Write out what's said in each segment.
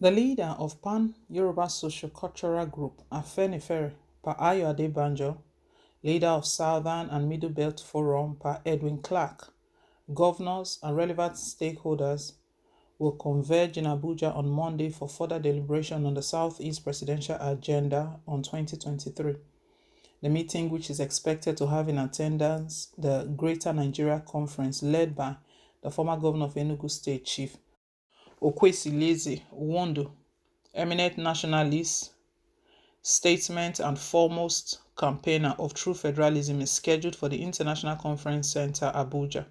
The leader of Pan-Yoruba Socio-Cultural Group, Afenifere, Pa Ayo Adebanjo, leader of Southern and Middle Belt Forum, Pa Edwin Clark, governors and relevant stakeholders will converge in Abuja on Monday for further deliberation on the Southeast presidential agenda on 2023. The meeting, which is expected to have in attendance the Greater Nigeria Conference led by the former governor of Enugu State, Chief Okwesileze Wondo, eminent nationalist, statesman and foremost campaigner of true federalism, is scheduled for the International Conference Center, Abuja.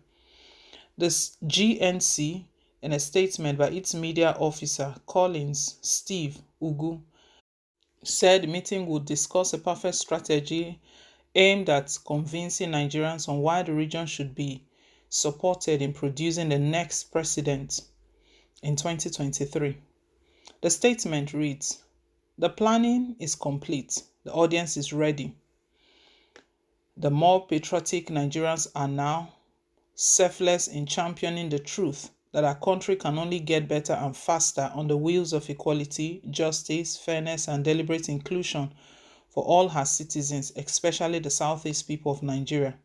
This GNC, in a statement by its media officer, Collins Steve Ugu, said the meeting would discuss a perfect strategy aimed at convincing Nigerians on why the region should be supported in producing the next president in 2023. The statement reads, "The planning is complete. The audience is ready. The more patriotic Nigerians are now selfless in championing the truth that our country can only get better and faster on the wheels of equality, justice, fairness, and deliberate inclusion for all her citizens, especially the Southeast people of Nigeria.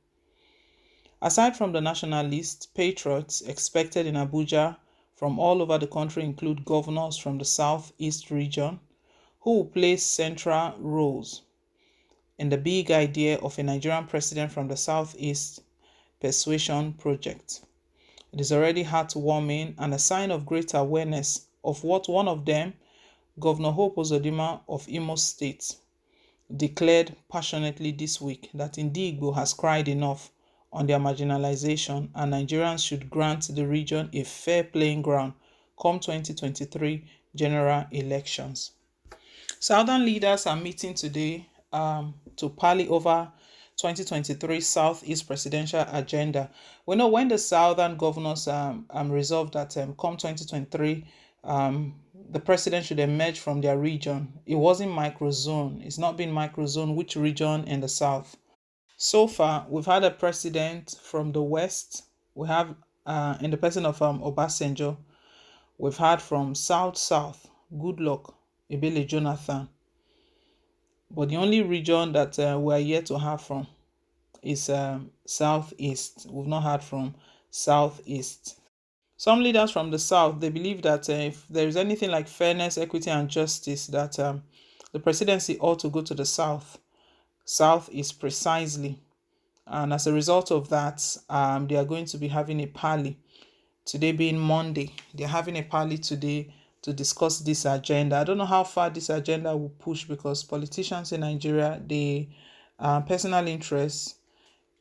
Aside from the nationalists, patriots expected in Abuja from all over the country include governors from the Southeast region, who will play central roles in the big idea of a Nigerian president from the Southeast persuasion project. It is already heartwarming and a sign of great awareness of what one of them, Governor Hope Uzodinma of Imo State, declared passionately this week, that indeed Igbo has cried enough on their marginalization and Nigerians should grant the region a fair playing ground come 2023 general elections. Southern leaders are meeting today to parley over 2023 Southeast presidential agenda. We know when the Southern governors resolved that come 2023, the president should emerge from their region. It wasn't microzone. It's not been microzone which region in the South. So far, we've had a president from the West. We have in the person of Obasanjo. We've had from South, Goodluck, Ebele Jonathan. But the only region that we are yet to have from is Southeast. We've not heard from Southeast. Some leaders from the South, they believe that if there is anything like fairness, equity, and justice, that the presidency ought to go to the South. Southeast precisely. And as a result of that, they are going to be having a parley. Today being Monday, they're having a parley today to discuss this agenda. I don't know how far this agenda will push because politicians in Nigeria, they personal interest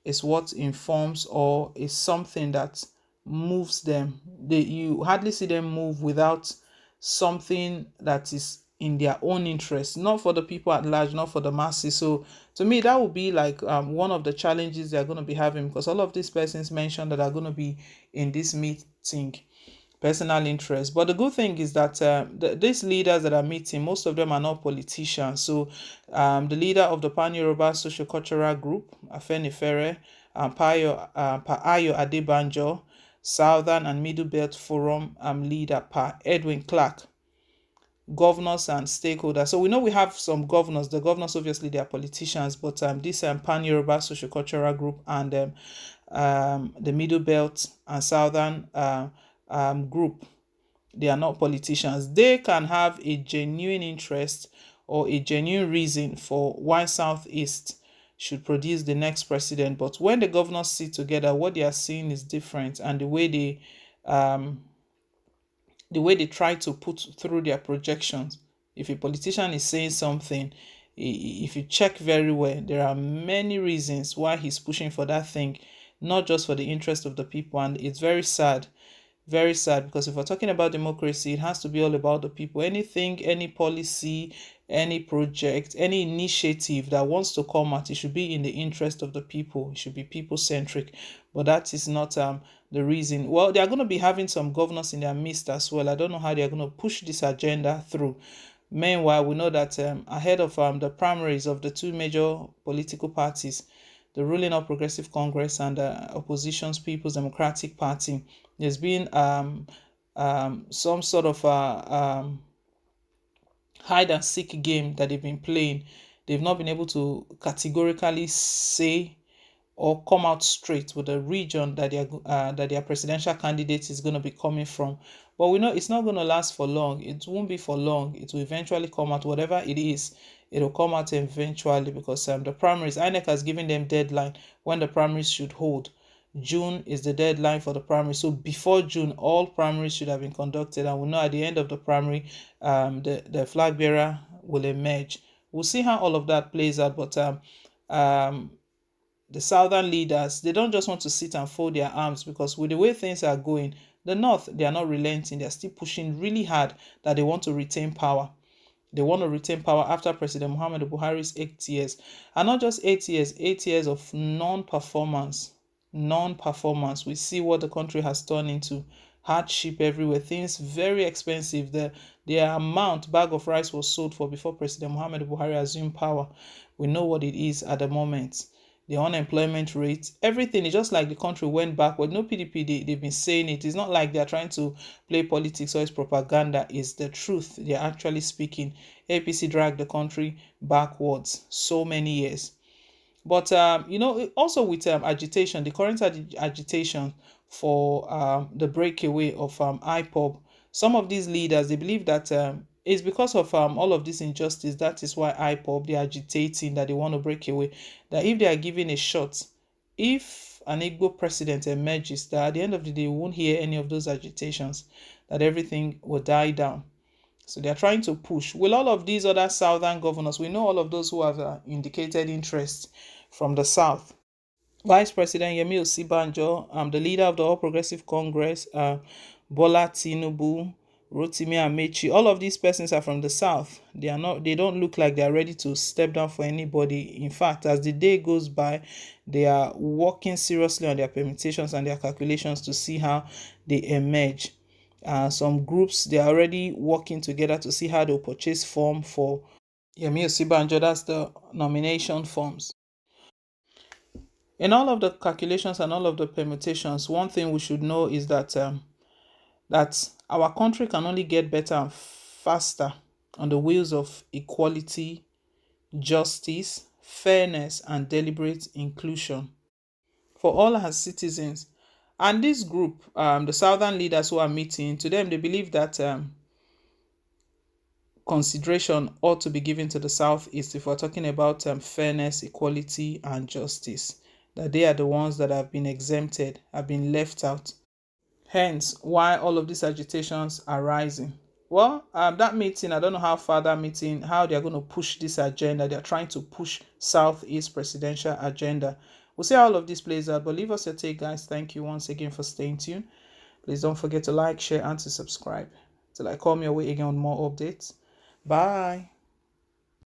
is what informs or is something that moves them. You hardly see them move without something that is in their own interest, not for the people at large, not for the masses. So to me, that would be like one of the challenges they're going to be having, because all of these persons mentioned that are going to be in this meeting, personal interest. But the good thing is that these leaders that are meeting, most of them are not politicians. So the leader of the Pan-Yoruba Socio-Cultural Group, Afenifere, Pa Ayo Adebanjo, Southern and Middle Belt Forum leader, Pa Edwin Clark, governors and stakeholders. So we know we have some governors. The governors, obviously, they are politicians, but this Pan-Yoruba Socio-Cultural Group and the Middle Belt and Southern group, they are not politicians. They can have a genuine interest or a genuine reason for why Southeast should produce the next president. But when the governors sit together, what they are seeing is different, and the way they try to put through their projections. If a politician is saying something, if you check very well, there are many reasons why he's pushing for that thing, not just for the interest of the people. And it's very sad, because if we're talking about democracy, it has to be all about the people. Anything, any policy, any project, any initiative that wants to come out, it should be in the interest of the people. It should be people-centric. But that is not the reason. Well, they are going to be having some governors in their midst as well. I don't know how they are going to push this agenda through. Meanwhile, we know that ahead of the primaries of the two major political parties, the ruling All Progressive Congress and the opposition's People's Democratic Party, there's been some sort of hide and seek game that they've been playing. They've not been able to categorically say or come out straight with the region that their presidential candidate is going to be coming from. But we know it's not going to last for long. It won't be for long. It will eventually come out. Whatever it is, it will come out eventually, because the primaries, INEC has given them deadline when the primaries should hold. June is the deadline for the primary. So before June, all primaries should have been conducted, and we know at the end of the primary, the flag bearer will emerge. We'll see how all of that plays out, but um, the southern leaders, they don't just want to sit and fold their arms, because with the way things are going, the north, they are not relenting. They're still pushing really hard that they want to retain power. They want to retain power after President Muhammadu Buhari's 8 years. And not just 8 years, 8 years of non-performance. Non-performance. We see what the country has turned into. Hardship everywhere. Things very expensive. The amount bag of rice was sold for before President Muhammadu Buhari assumed power, we know what it is at the moment. The unemployment rate, everything is just like the country went backward. No PDP, they've been saying it. It's not like they're trying to play politics or it's propaganda. It's the truth. They're actually speaking. APC dragged the country backwards so many years. But also with agitation, the current agitation for the breakaway of IPOB, some of these leaders, they believe that it's because of all of this injustice. That is why IPOB, they're agitating that they want to break away. That if they are given a shot, if an Igbo president emerges, that at the end of the day, we won't hear any of those agitations, that everything will die down. So they are trying to push. Will all of these other southern governors, we know all of those who have indicated interest from the south. Vice President Yemi Osibanjo, the leader of the All Progressive Congress, Bola Tinubu, Rotimi Amechi, all of these persons are from the south. They are not. They don't look like they are ready to step down for anybody. In fact, as the day goes by, they are working seriously on their permutations and their calculations to see how they emerge. Some groups, they are already working together to see how they'll purchase form for Yemi Osibanjo. That's the nomination forms. In all of the calculations and all of the permutations, one thing we should know is that our country can only get better and faster on the wheels of equality, justice, fairness, and deliberate inclusion for all our citizens. And this group, the southern leaders who are meeting, to them, they believe that consideration ought to be given to the Southeast if we're talking about fairness, equality, and justice. That they are the ones that have been exempted, have been left out. Hence, why all of these agitations are rising. Well, that meeting, I don't know how far that meeting, how they're going to push this agenda. They're trying to push Southeast presidential agenda. We'll see how all of this plays out. But leave us your take, guys. Thank you once again for staying tuned. Please don't forget to like, share, and to subscribe. Till I come your way again on more updates. Bye.